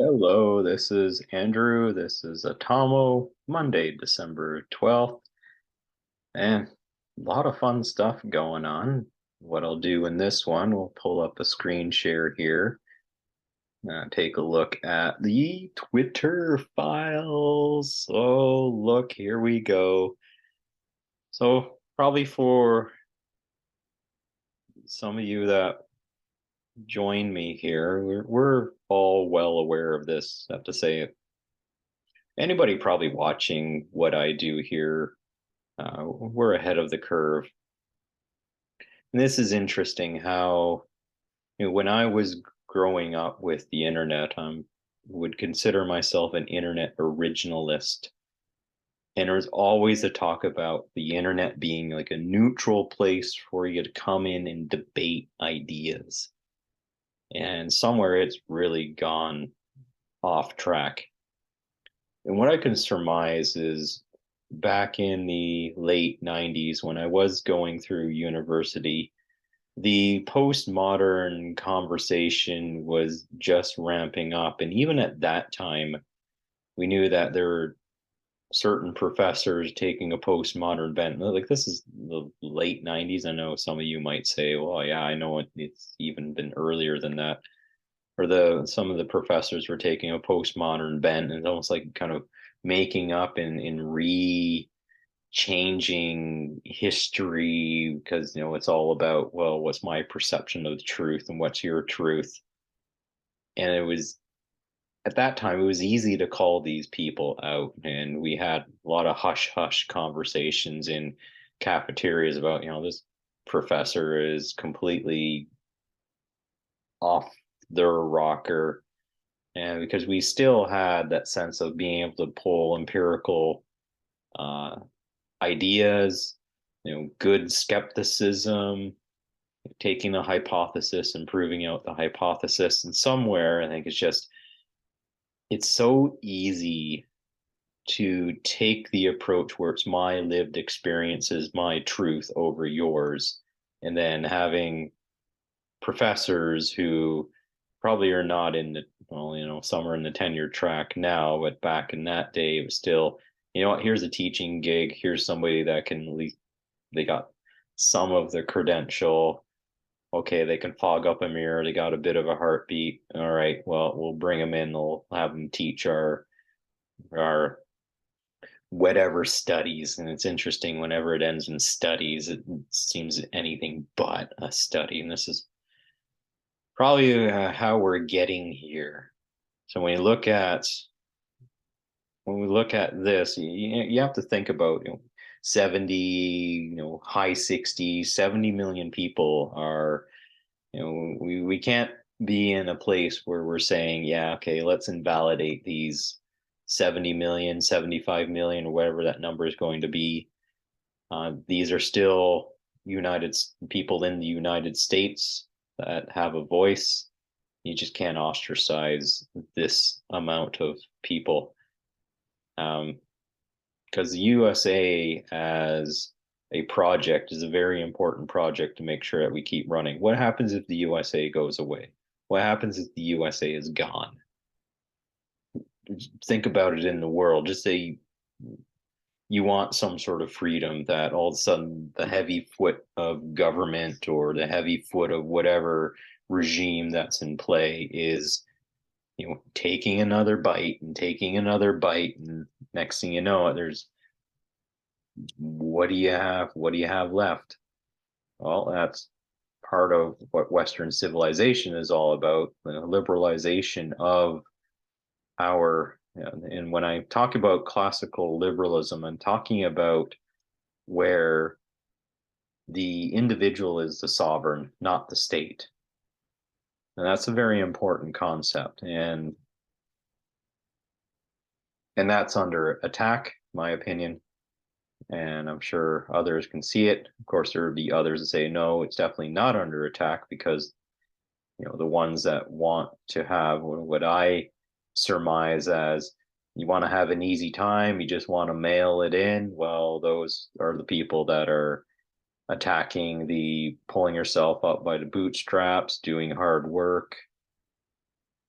Hello, this is Andrew. This is Atomo, Monday, December 12th. And a lot of fun stuff going on. What I'll do in this one, we'll pull up a screen share here. Take a look at the Twitter files. Oh, look, here we go. So, probably for some of you that join me here, we're all well aware of this. I have to say, anybody probably watching what I do here, we're ahead of the curve. And this is interesting how, when I was growing up with the internet, I would consider myself an internet originalist. And there's always a talk about the internet being like a neutral place for you to come in and debate ideas. And somewhere it's really gone off track. And what I can surmise is back in the late 90s when I was going through university, the postmodern conversation was just ramping up. And even at that time, we knew that there were certain professors taking a postmodern bent. Like, this is the late 90s. I know some of you might say, well, yeah, I know it's even been earlier than that. Or some of the professors were taking a postmodern bent, and it's almost like kind of making up and re changing history, because it's all about, well, what's my perception of the truth and what's your truth. And it was, at that time, it was easy to call these people out, and we had a lot of hush hush conversations in cafeterias about, this professor is completely off their rocker. And because we still had that sense of being able to pull empirical uh, ideas, good skepticism, taking a hypothesis and proving out the hypothesis. And somewhere, I think it's so easy to take the approach where it's my lived experiences, my truth over yours, and then having professors who probably are not in the, well, some are in the tenure track now, but back in that day, it was still, what, here's a teaching gig. Here's somebody that can at least, they got some of the credential. Okay, they can fog up a mirror. They got a bit of a heartbeat. All right, well, we'll bring them in. We'll have them teach our whatever studies. And it's interesting, whenever it ends in studies, it seems anything but a study. And this is probably how we're getting here. So when we look at this, you have to think about, 70, high 60s, 70 million people are, we can't be in a place where we're saying, yeah, okay, let's invalidate these 70 million, 75 million, or whatever that number is going to be. These are still United people in the United States that have a voice. You just can't ostracize this amount of people. Because the USA as a project is a very important project to make sure that we keep running. What happens if the USA goes away? What happens if the USA is gone? Think about it in the world. Just say you want some sort of freedom, that all of a sudden the heavy foot of government or the heavy foot of whatever regime that's in play is, taking another bite and taking another bite, and next thing you know, there's, what do you have? What do you have left? Well, that's part of what Western civilization is all about, the liberalization of our. And when I talk about classical liberalism, I'm talking about where the individual is the sovereign, not the state. And that's a very important concept. And that's under attack, in my opinion. And I'm sure others can see it. Of course, there would be others that say, no, it's definitely not under attack, because, the ones that want to have what I surmise as, you want to have an easy time, you just want to mail it in. Well, those are the people that are attacking the pulling yourself up by the bootstraps, doing hard work.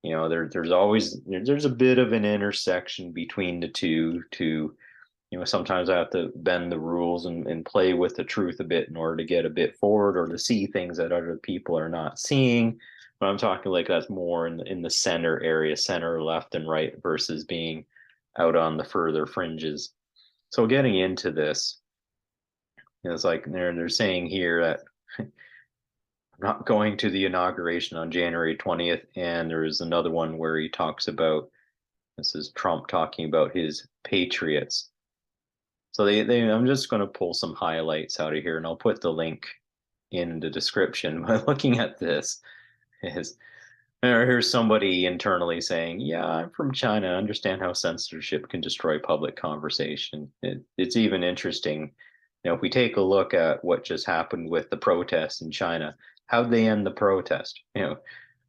There's always there's a bit of an intersection between the two. Sometimes I have to bend the rules and play with the truth a bit in order to get a bit forward or to see things that other people are not seeing. But I'm talking like that's more in the center area, center, left, and right versus being out on the further fringes. So getting into this, it's like they're saying here that I'm not going to the inauguration on January 20th, and there is another one where he talks about this is Trump talking about his patriots. So I'm just going to pull some highlights out of here, and I'll put the link in the description. But looking at this, is here's somebody internally saying, "Yeah, I'm from China. I understand how censorship can destroy public conversation." It's even interesting. If we take a look at what just happened with the protests in China, how'd they end the protest?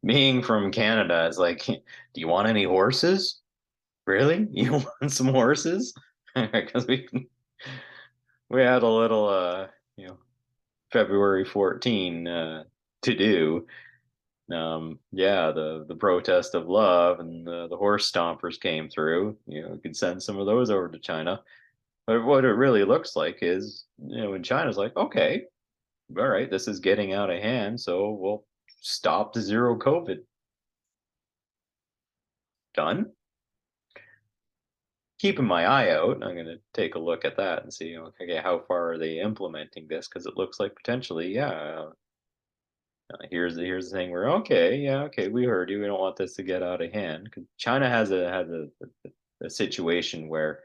Being from Canada is like, do you want any horses? Really? You want some horses? Because we had a little February 14 to do. Yeah, the protest of love and the horse stompers came through. We could send some of those over to China. But what it really looks like is, when China's like, okay, all right, this is getting out of hand, so we'll stop the zero COVID. Done. Keeping my eye out. I'm going to take a look at that and see, okay, how far are they implementing this? Because it looks like potentially, yeah, here's the thing where okay, yeah, okay, we heard you. We don't want this to get out of hand. 'Cause China has a situation where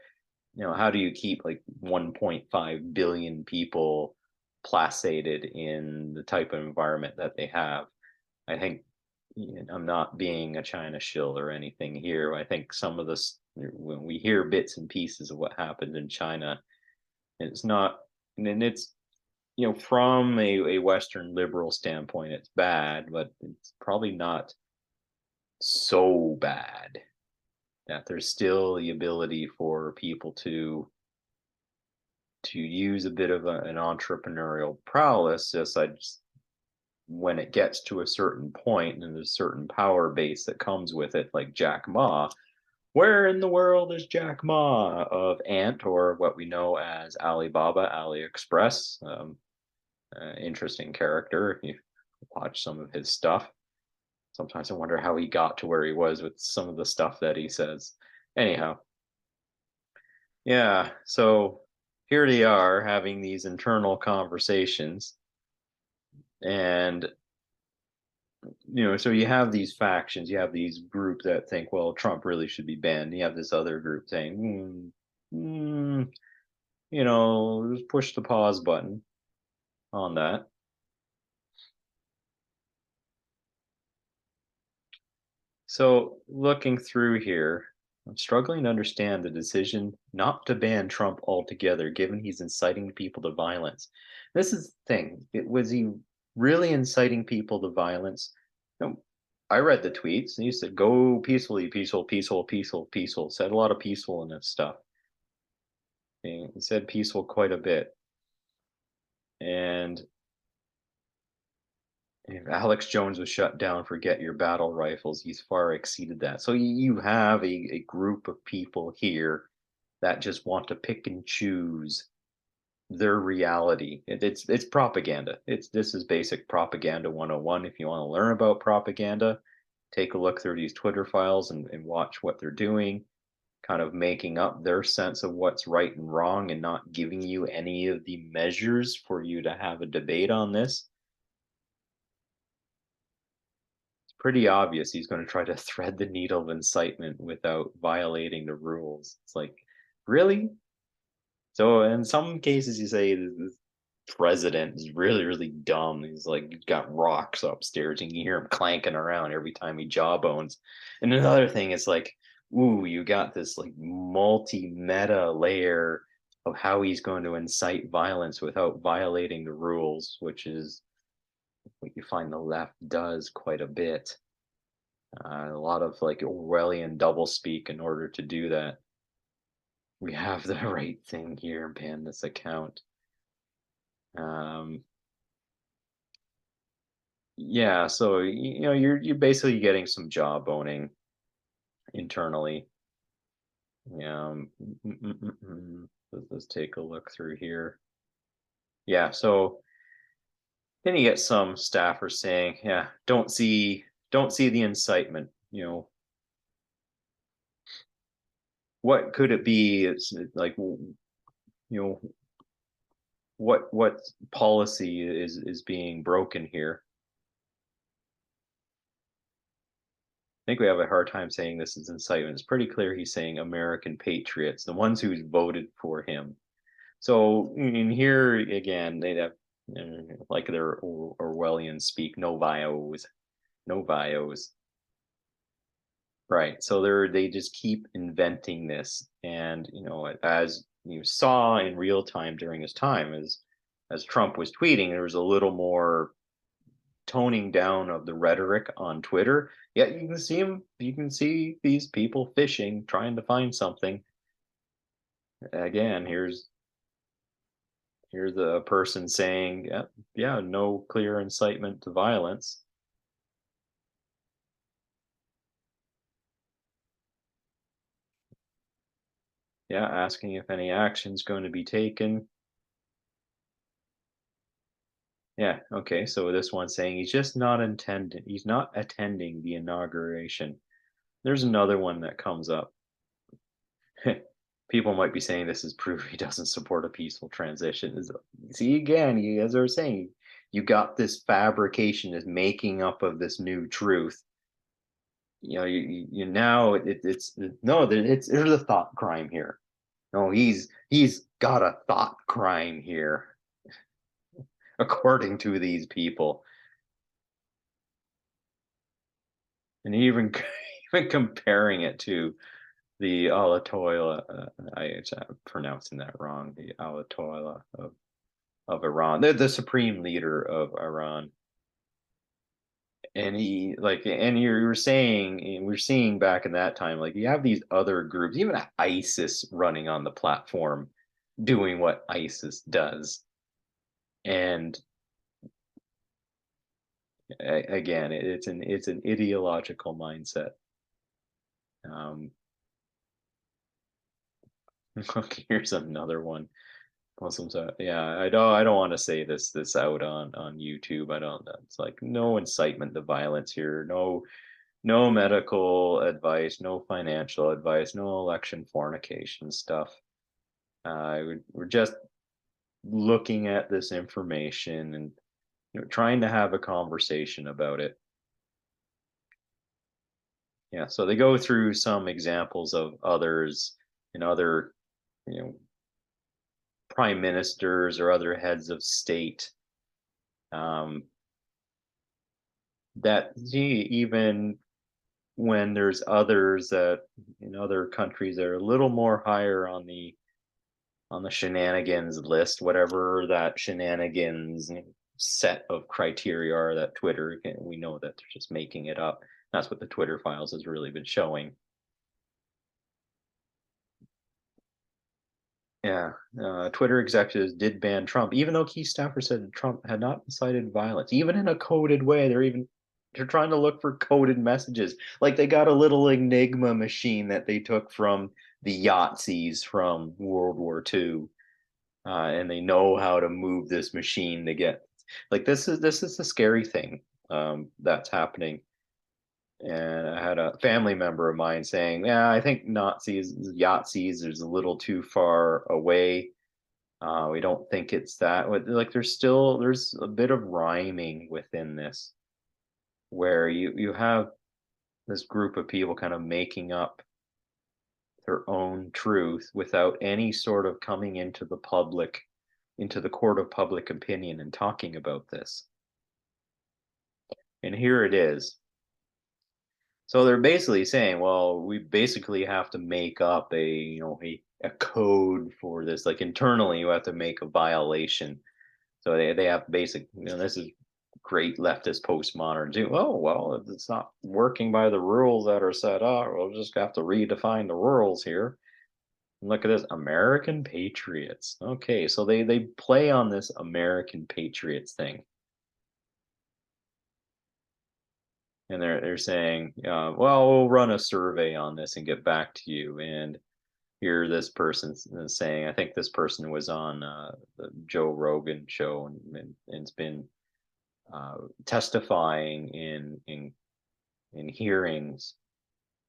how do you keep like 1.5 billion people placated in the type of environment that they have? I think I'm not being a China shill or anything here. I think some of this when we hear bits and pieces of what happened in China, it's not, and it's from a Western liberal standpoint, it's bad, but it's probably not so bad that there's still the ability for people to use a bit of an entrepreneurial prowess. Just when it gets to a certain point and there's a certain power base that comes with it, like Jack Ma. Where in the world is Jack Ma of Ant, or what we know as Alibaba, AliExpress? Interesting character if you watch some of his stuff. Sometimes I wonder how he got to where he was with some of the stuff that he says. Anyhow, yeah, so here they are having these internal conversations. And, so you have these factions, you have these groups that think, well, Trump really should be banned. You have this other group saying, just push the pause button on that. So, looking through here, I'm struggling to understand the decision not to ban Trump altogether, given he's inciting people to violence. This is the thing. Was he really inciting people to violence? No, I read the tweets and he said, go peacefully, peaceful, peaceful, peaceful, peaceful. Said a lot of peaceful in this stuff. He said peaceful quite a bit. And if Alex Jones was shut down for get your battle rifles, he's far exceeded that. So you have a group of people here that just want to pick and choose their reality. It's propaganda. This is basic propaganda 101. If you want to learn about propaganda, take a look through these Twitter files and watch what they're doing, kind of making up their sense of what's right and wrong and not giving you any of the measures for you to have a debate on this. Pretty obvious he's going to try to thread the needle of incitement without violating the rules. It's like, really? So in some cases, you say the president is really, really dumb. He's like, he's got rocks upstairs, and you hear him clanking around every time he jawbones. And another thing is like, ooh, you got this like multi-meta layer of how he's going to incite violence without violating the rules, which is what you find the left does quite a bit. A lot of like Orwellian doublespeak in order to do that. We have the right thing here, ban this account. Um, Yeah, so you're basically getting some jawboning internally. Yeah. Let's take a look through here. Yeah, so then you get some staffers saying, yeah, don't see the incitement. What could it be? It's like, know, what policy is being broken here? I think we have a hard time saying this is incitement. It's pretty clear he's saying American patriots, the ones who voted for him. So in here again, they have like their Orwellian speak, no bios, no bios. Right. So they just keep inventing this, and as you saw in real time during his time, as Trump was tweeting, there was a little more toning down of the rhetoric on Twitter. Yet you can see these people fishing, trying to find something. Again, here's a person saying, yeah, yeah, no clear incitement to violence. Yeah, asking if any action's going to be taken. Yeah, okay. So this one saying he's not attending the inauguration. There's another one that comes up. People might be saying this is proof he doesn't support a peaceful transition. See again, as I was saying, you got this fabrication, this making up of this new truth. You now it's no, there's a thought crime here. No, he's got a thought crime here, according to these people, and even even comparing it to the Alatoila. I'm pronouncing that wrong. The Alatoila of Iran, the supreme leader of Iran. And you're saying, and we're seeing back in that time, like you have these other groups, even ISIS running on the platform, doing what ISIS does. And again, it's an ideological mindset. Um, okay, here's another one. Muslims, yeah, I don't want to say this out on YouTube. I don't. It's like no incitement to violence here. No medical advice, no financial advice, no election fornication stuff. We're just looking at this information and trying to have a conversation about it. Yeah, so they go through some examples of others and other, you know, prime ministers or other heads of state, um, that even when there's others that in other countries that are a little more higher on the shenanigans list, whatever that shenanigans set of criteria are that Twitter, we know that they're just making it up. That's what the Twitter files has really been showing. Yeah, Twitter executives did ban Trump, even though key staffers said Trump had not incited violence, even in a coded way. They're trying to look for coded messages. Like they got a little Enigma machine that they took from the Yahtzees from World War II, and they know how to move this machine to get like this is the scary thing that's happening. And I had a family member of mine saying, "Yeah, I think Yahtzees is a little too far away. We don't think it's that." Like there's a bit of rhyming within this, where you have this group of people kind of making up their own truth without any sort of coming into the court of public opinion and talking about this. And here it is. So they're basically saying, well, we basically have to make up a code for this. Like internally, you have to make a violation. So they have basic, this is great leftist postmodern too. Oh, well, if it's not working by the rules that are set up, we'll just have to redefine the rules here. And look at this, American patriots. Okay, so they play on this American patriots thing. and they're saying, well, we'll run a survey on this and get back to you. And here this person is saying, I think this person was on the Joe Rogan show, and it's been testifying in hearings,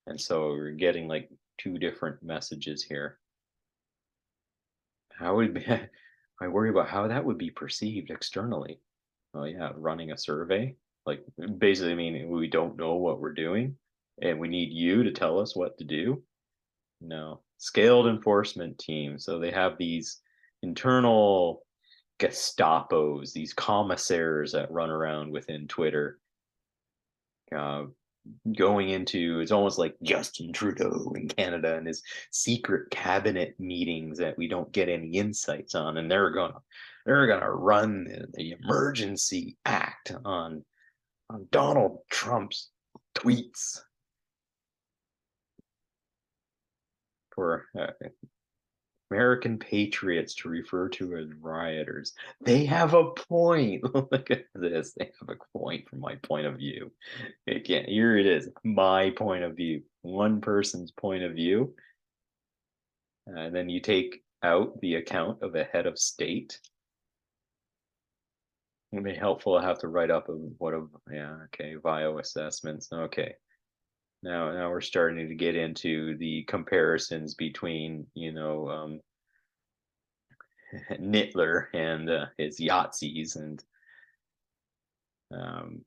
and so we're getting like two different messages here. How would be, I worry about how that would be perceived externally. Oh yeah, running a survey, like basically meaning we don't know what we're doing, and we need you to tell us what to do. No, scaled enforcement team. So they have these internal Gestapos, these commissaires that run around within Twitter, uh, going into, it's almost like Justin Trudeau in Canada and his secret cabinet meetings that we don't get any insights on, and they're gonna run the emergency act on Donald Trump's tweets for American patriots to refer to as rioters. They have a point. Look at this. They have a point from my point of view. Again, here it is. My point of view. One person's point of view. And then you take out the account of a head of state. It would be helpful to have to write up okay, bio assessments. Okay. Now we're starting to get into the comparisons between, Nittler and his Yahtzees, and um,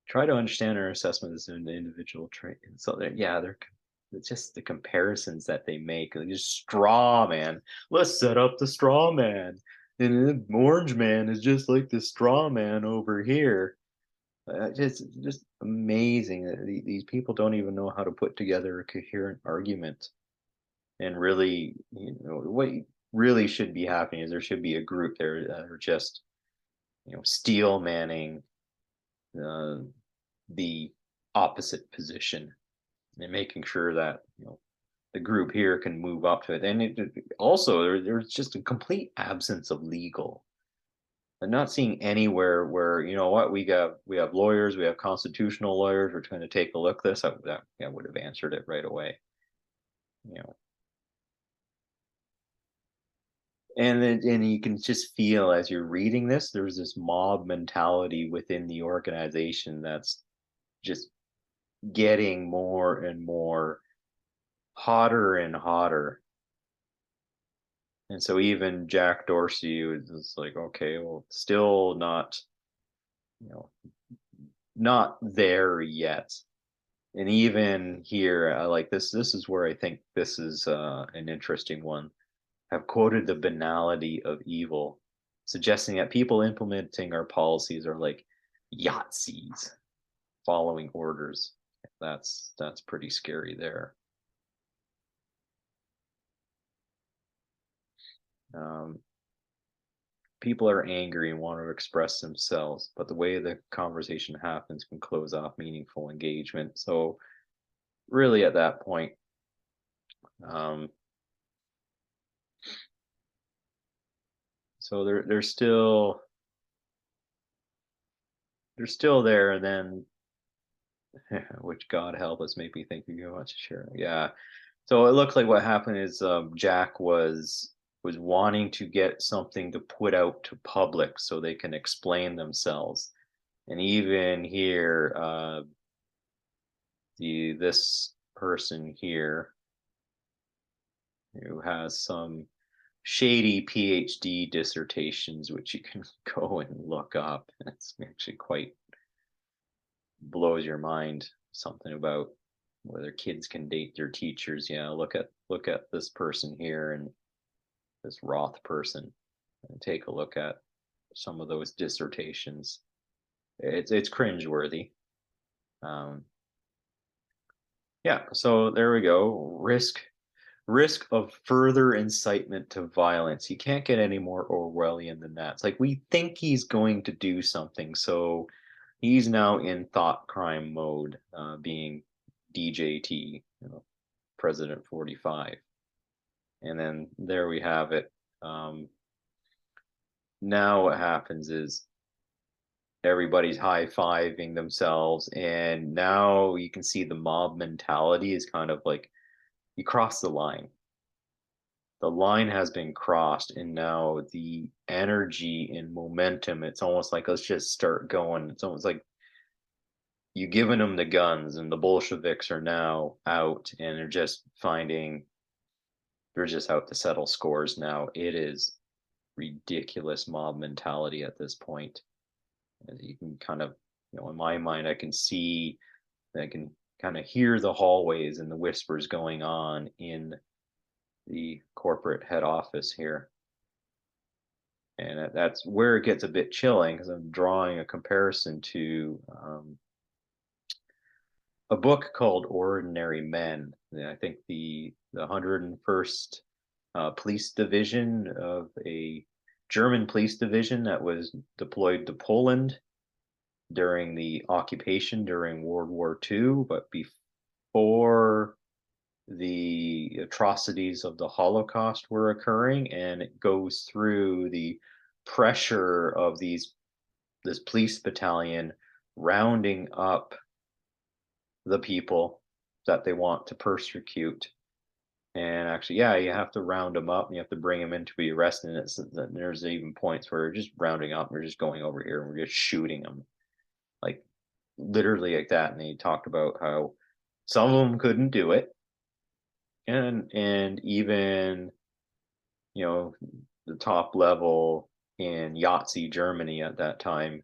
try to understand our assessment as an individual trait. And so, it's just the comparisons that they make. Like, just straw man. Let's set up the straw man. And the orange man is just like the straw man over here. Just amazing. These people don't even know how to put together a coherent argument. And really, what really should be happening is there should be a group there that are just, steel manning uh, the opposite position and making sure that the group here can move up to it. And also there's just a complete absence of legal. I'm not seeing anywhere where, what, we have lawyers, we have constitutional lawyers, we're trying to take a look at this. I would have answered it right away. You know, and you can just feel as you're reading this, there's this mob mentality within the organization that's just getting more and more hotter and hotter. And so even Jack Dorsey was like, okay, well, still you know, not there yet. And even here, I like this. This is where I think this is an interesting one. I've quoted the banality of evil, suggesting that people implementing our policies are like Yahtzees following orders. That's pretty scary there. Um, People are angry and want to express themselves, but the way the conversation happens can close off meaningful engagement. So really at that point, um, so they're still there, and then which God help us make me think we go to share. Yeah. So it looks like what happened is Jack was wanting to get something to put out to public so they can explain themselves. And even here, this person here who has some shady PhD dissertations, which you can go and look up. It's actually quite blows your mind. Something about whether kids can date their teachers. Yeah, look at this person here and this Roth person, and take a look at some of those dissertations. It's cringeworthy. Um, yeah, so there we go. Risk of further incitement to violence. You can't get any more Orwellian than that. It's like we think he's going to do something, so he's now in thought crime mode, being DJT, President 45. And then there we have it. Now what happens is everybody's high-fiving themselves, and now you can see the mob mentality is kind of like you cross the line. The line has been crossed, and now the energy and momentum, it's almost like let's just start going. It's almost like you giving them the guns, and the Bolsheviks are now out, and they're just out to settle scores now. It is ridiculous mob mentality at this point. And you can kind of, in my mind, I can kind of hear the hallways and the whispers going on in the corporate head office here. And that's where it gets a bit chilling because I'm drawing a comparison to a book called Ordinary Men. I think the 101st police division of a German police division that was deployed to Poland during the occupation during World War II, but before the atrocities of the Holocaust were occurring, and it goes through the pressure of this police battalion rounding up the people that they want to persecute. And actually, yeah, you have to round them up and you have to bring them in to be arrested. And there's even points where we're just rounding up, we're just going over here and we're just shooting them, like literally like that. And they talked about how some of them couldn't do it, and even you know the top level in Yahtzee Germany at that time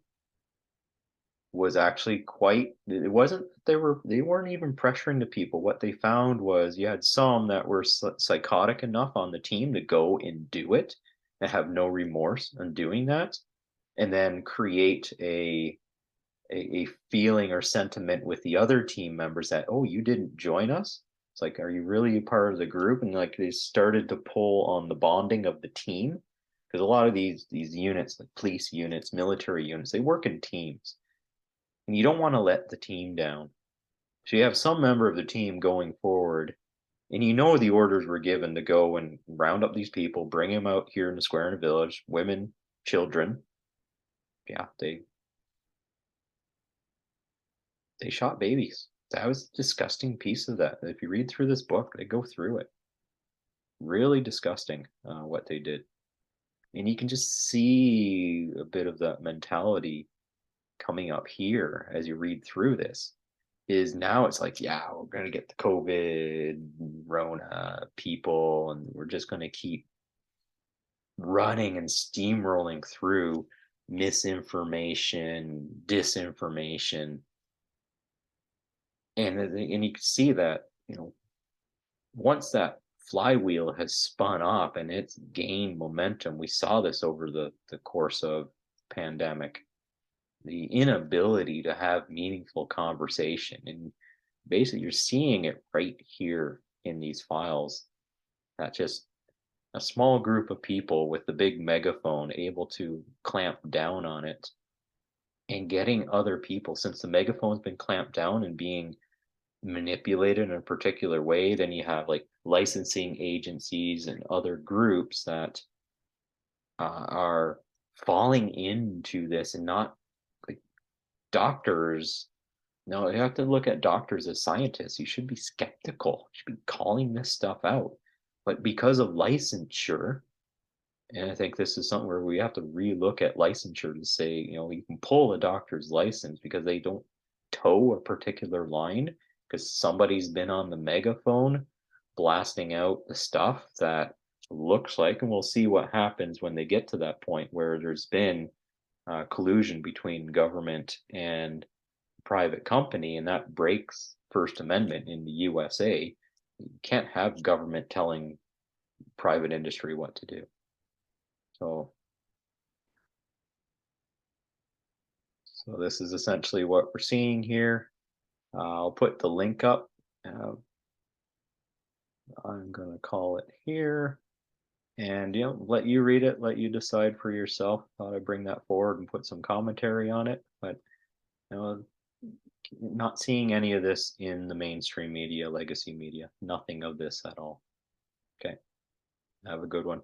was actually quite, it wasn't, they weren't even pressuring the people. What they found was you had some that were psychotic enough on the team to go and do it and have no remorse in doing that, and then create a feeling or sentiment with the other team members that, oh, you didn't join us. It's like, are you really a part of the group? And like they started to pull on the bonding of the team, because a lot of these units, like police units, military units, they work in teams, and you don't want to let the team down. So you have some member of the team going forward, and the orders were given to go and round up these people, bring them out here in the square in the village, women, children. Yeah, they shot babies. That was a disgusting piece of that. If you read through this book, they go through it. Really disgusting what they did. And you can just see a bit of that mentality coming up here as you read through this. Is now it's like, yeah, we're going to get the COVID, Rona people, and we're just going to keep running and steamrolling through misinformation, disinformation. And you can see that, once that flywheel has spun up and it's gained momentum, we saw this over the course of pandemic, the inability to have meaningful conversation. And basically you're seeing it right here in these files, that just a small group of people with the big megaphone able to clamp down on it and getting other people, since the megaphone's been clamped down and being manipulated in a particular way, then you have like licensing agencies and other groups that are falling into this, and not like doctors. No, you have to look at doctors as scientists. You should be skeptical. You should be calling this stuff out. But because of licensure, and I think this is something where we have to relook at licensure to say, you can pull a doctor's license because they don't toe a particular line, because somebody's been on the megaphone blasting out the stuff that looks like, and we'll see what happens when they get to that point where there's been collusion between government and private company, and that breaks First Amendment in the USA. You can't have government telling private industry what to do. So, so this is essentially what we're seeing here. I'll put the link up. I'm going to call it here, and let you read it, let you decide for yourself. Thought I'd bring that forward and put some commentary on it, but not seeing any of this in the mainstream media, legacy media, nothing of this at all. Okay, have a good one.